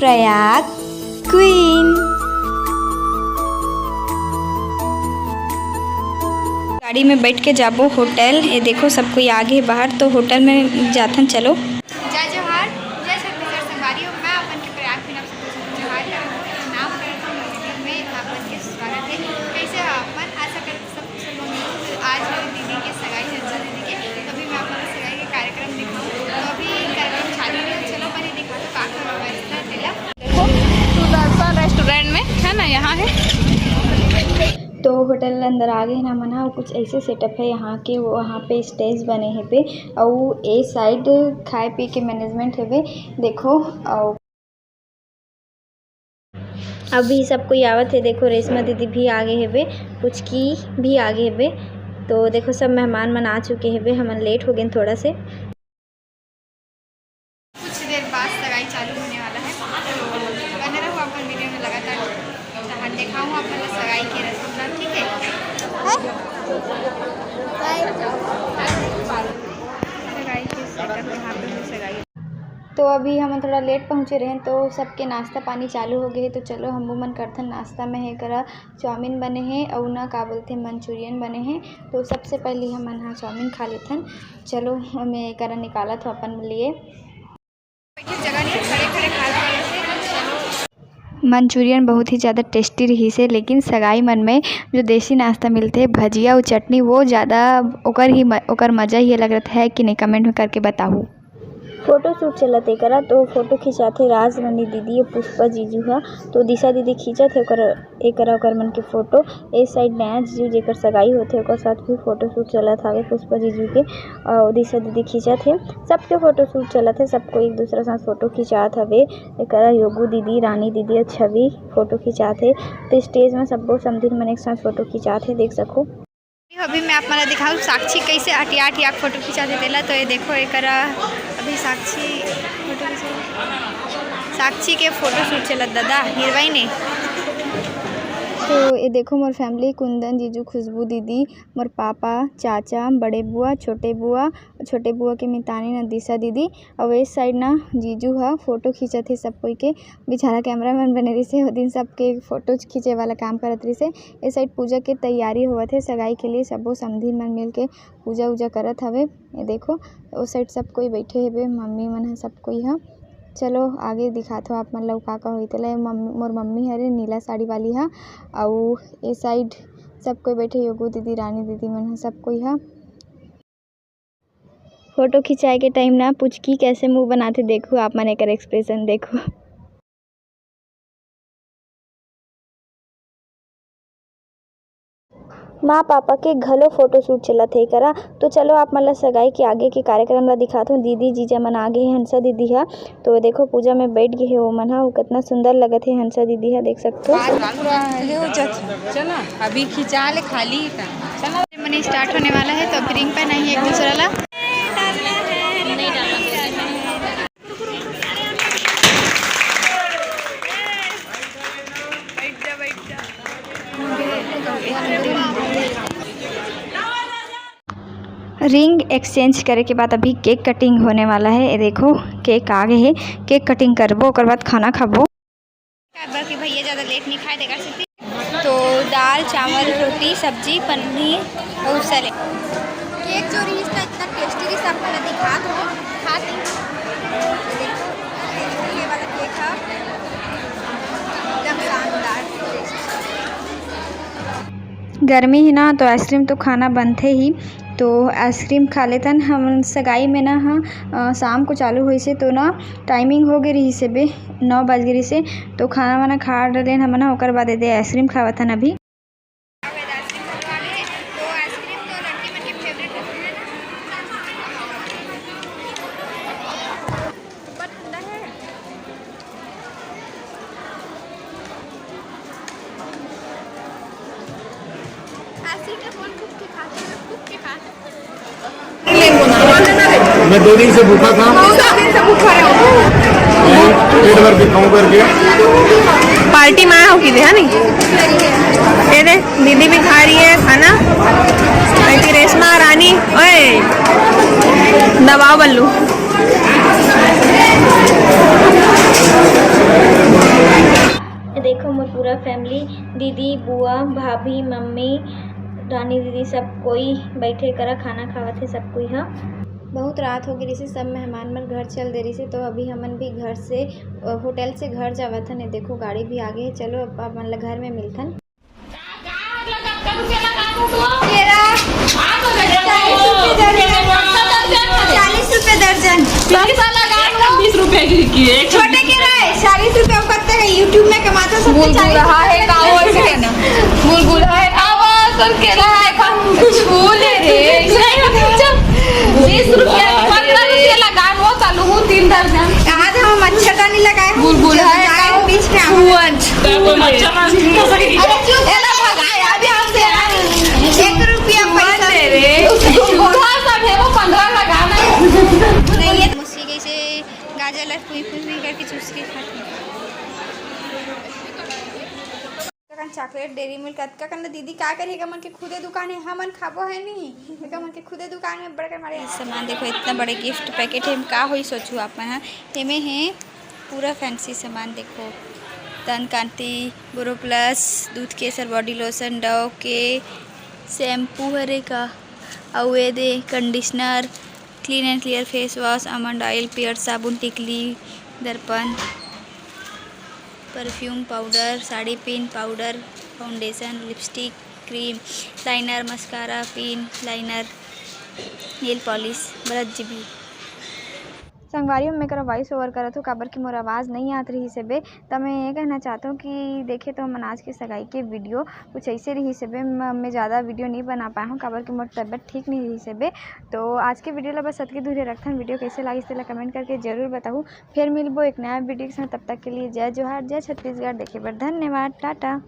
Prayag queen. गाड़ी में बैठ के जाबो होटल। ये देखो सब कोई आगे बाहर तो होटल में जाथन। चलो जय जोहार, जय छत्तीसगढ़ संगवारी। मैं अपन के प्रयाग में आप सबको जोहार नाम में अपन के स्वागत है। कैसे हो अपन? आशा करते सब कुछ। आज मेरी दीदी की सगाई है, हंसा दीदी के। तभी मैं अपन सगाई के कार्यक्रम दिखाऊँ तो अभी कार्यक्रम चालू है। चलो पर ये दिखा दो काका व्यवस्था दिला। देखो सुदर्शन रेस्टोरेंट में है ना, यहाँ है तो होटल अंदर आ गए ना मना। कुछ ऐसे सेटअप है यहाँ के। वहाँ पे स्टेज बने हैं पे और ए साइड खाए पी के मैनेजमेंट है पे। देखो और अभी सब कोई आवत है। देखो रेशमा दीदी भी आगे है बे, कुछ की भी आगे है बे। तो देखो सब मेहमान मन आ चुके हैं बे। हम लेट हो गए थोड़ा से। कुछ देर बाद सगाई चालू होने वाला है तो बने रहो अपन वीडियो में लगातार। दिखाऊँ अपन सगाई की रस्म, ठीक है? सगाई के सेटअप यहाँ पे सगाई। तो अभी हम थोड़ा लेट पहुँचे रहे तो सबके नाश्ता पानी चालू हो गए। तो चलो हम मन करथन। नाश्ता में है करा चाउमीन बने हैं और ना का बोलते मंचूरियन बने हैं। तो सबसे पहले हम हाँ चाउमीन खा लेथन। चलो मैं करा निकाला था अपन लिए जगह नहीं, खड़े खड़े खा मंचूरियन बहुत ही ज़्यादा टेस्टी रही से। लेकिन सगाई मन में जो देसी नाश्ता मिलते हैं भजिया और चटनी वो ज़्यादा ओकर मज़ा ही अलग रहता है कि नहीं, कमेंट में करके बताओ। फोटो शूट चलत है करा तो फोटो खिंचाते राजरानी दीदी और पुष्पा जीजू हा। तो दिशा दीदी खींचत है ओकर मन के फोटो। ए साइड नया जीजू जेकर सगाई होते ओकर साथ भी फोटो शूट चलत हवे पुष्पा जीजू के और दिशा दीदी खींचत है। सबके फोटो शूट चलत है। सबको एक दूसरे साथ फोटो खिंचात हवे। एकरा योगू दीदी, रानी दीदी और छवि फोटो खिंचात है। तो स्टेज में सबको समझिन मन एक साथ फोटो खिंचात है, देख सको। अभी मैं आप मला दिखाऊँ साक्षी कैसे हटिया फोटो खिंचा देला। तो ये देखो एक अभी साक्षी के फोटो शूट चलत दादा हीरोइन ने। तो ये देखो मोर फैमिली कुंदन जीजू, खुशबू दीदी, मोर पापा, चाचा, बड़े बुआ, छोटे बुआ के मितानी ना दिशा दीदी और इस साइड ना जीजू हा फोटो खींचत है सब कोई के। बेचारा कैमरा मैन बने रही से वो दिन सबके फोटो खींचे वाला काम करत रही से। इस साइड पूजा के तैयारी होवत है सगाई के लिए। सबो समधी मन मिल के पूजा उजा करत हवे। ये देखो उस साइड सब कोई बैठे है, मम्मी मन है सब कोई हा। चलो आगे दिखात हो आप मन ला का होई तेला। मोर मम्मी हरे नीला साड़ी वाली हा और ए साइड सब कोई बैठे योगू दीदी, रानी दीदी मन है सब कोई हा। फोटो खिंचाए के टाइम ना पुचकी कैसे मुंह बनाते देखो आप मन एकर एक्सप्रेशन देखो। माँ पापा के घलो फोटो शूट चलत है करा। तो चलो आप मतलब सगाई के आगे के कार्यक्रम ला दिखाता हूँ। दीदी जीजा मन आगे है, हंसा दीदी है। तो देखो पूजा में बैठ गए है वो मन हा। वो कितना सुंदर लगत है हंसा दीदी है, देख सकते हो। चला अभी खिंचा ले खाली चला मनी स्टार्ट होने वाला है। तो अभी रिंग पे नहीं एक दूसरा ला रिंग एक्सचेंज करे के बाद अभी केक कटिंग होने वाला है। ये देखो केक आ गए है। केक कटिंग करबो ओकर बाद खाना खाबो। कि भैया ज़्यादा लेट नहीं खाए देगा सकती। तो दाल चावल रोटी सब्जी पनीर और सैलेड। केक जो रही इसका इतना टेस्टी रही सब मैंने दिखा दो खाती। ये वाला केक है एकदम शानदार। गर्मी है ना तो आइसक्रीम तो खाना बनते ही। तो आइसक्रीम खा लेतन हम। सगाई में ना हाँ शाम को चालू हुई से तो ना टाइमिंग हो गई रही से बे 9 बज गई से। तो खाना वाना खा डले हम ना ओकर बाद दे आइसक्रीम खावतन अभी। मैं 2 दिन से भूखा था। पेट भर के खाऊं करके पार्टी में आया हो कि है नहीं। ये दे दीदी भी खा रही है खाना। रेशमा रानी ओए दबाओ बल्लू। पूरा फैमिली, दीदी, बुआ, भाभी, मम्मी, रानी दीदी सब कोई बैठे करा खाना खावत है सब कोई। हाँ, बहुत रात हो गई, सब मेहमान मन घर चल दे रही से, तो अभी हमन भी घर से होटल से घर जावत हन। देखो गाड़ी भी आगे है, चलो अब अपन घर में मिलथन। 40 रुपए दर्जन, 20 रुपए की छोटे के रहे 40 रुपए करते हैं। यूट्यूब में कमाता सब है ना छूले रे 20 रुपया 15 रुपया लगाए वो चालू हूँ 3 दर्जन। आज हम मच्छरदानी लगाए बुलबुल है बीच में अभी 1 रुपया पैसा रे सब है वो 15 लगाना नहीं है मुझसे कैसे गाजर लग पुई करके चूस के खाती चॉकलेट डेरी मिल्क का करना दीदी का करेगा मन के खुदे दुकान है हमन खाबो है नहीं का मन के खुदे दुकान में बड़ा कर मारे सामान देखो इतना बड़े गिफ्ट पैकेट है का होई सोचू आप हां एमे है पूरा फैंसी सामान देखो तन कांति बोरो प्लस दूध केसर बॉडी लोशन डव के शैम्पू हरे का और ये दे conditioner clean and clear face wash almond oil Pears साबुन टिकली दर्पण perfume powder sari pin powder foundation lipstick cream liner mascara pin liner nail polish brush भी संगवारी में करा वॉइस ओवर करत हूँ काबर की मोर आवाज़ नहीं आत रही से बे तो मैं ये कहना चाहता हूँ कि देखे तो हम आज की सगाई के वीडियो कुछ ऐसे रही से बे मैं ज़्यादा वीडियो नहीं बना पाया हूँ काबर की मोर तबियत ठीक नहीं रही से बे। तो आज के वीडियो ला बस सतके दूरे रखथन। वीडियो कैसे लगी इससे कमेंट करके जरूर बताऊँ। फिर मिलबो एक नया वीडियो के साथ, तब तक के लिए जय जोहार जय छत्तीसगढ़। देखे बर धन्यवाद, टाटा।